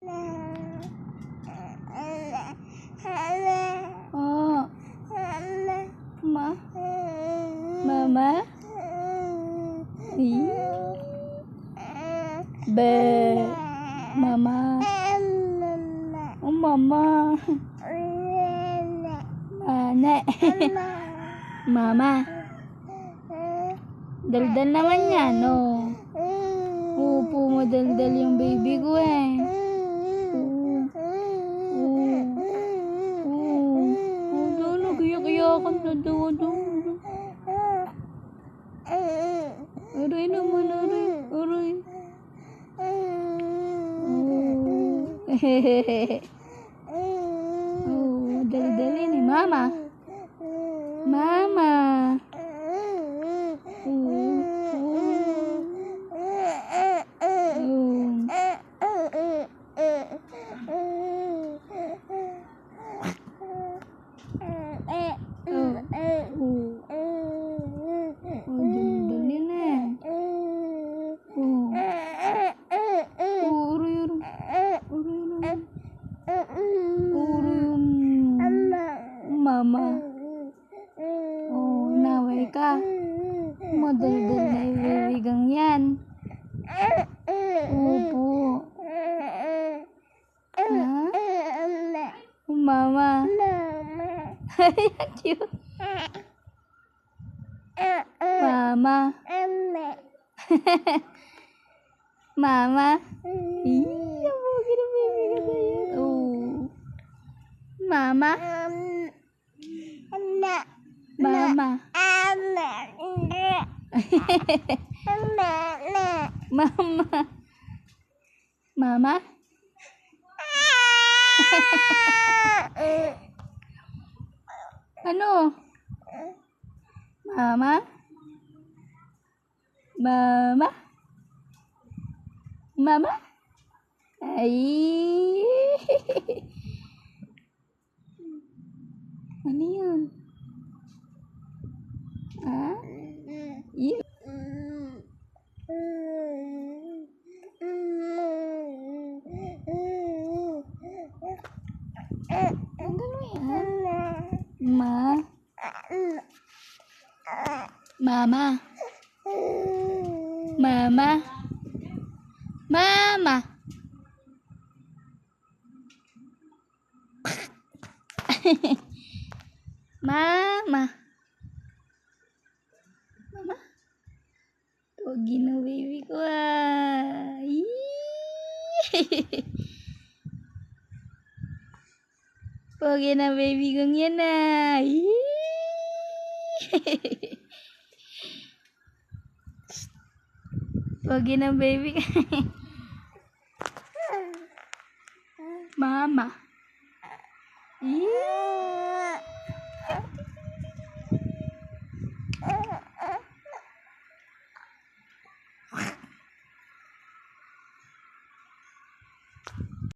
Oh, mama, be, mama, oh mama, mane, mama, daldal naman yan, oh. Upo mo daldal yung baby ko eh. Nagkiyak-kiyakan na daw. Aray naman, aray. Daldalin eh, mama. Mama. Daldalin eh. Mama. Oh, naway ka. Madaldal na yung bibigang yan. Opo. Ha? Mama. Ayan, cute. Mama. Mama. Nabugin ang baby ka sa'yo. Oh. Mama. Mama. Mama. Mama. Ano? Mama. Mama. Mama. Ay. Ano yun? Ah? Yun. Tanggal mo yan. Mama. Mama. Mama. Mama. Mama. Pogi na baby ko ah. Pogi na baby kong yan ah. Pogi na baby. Mama.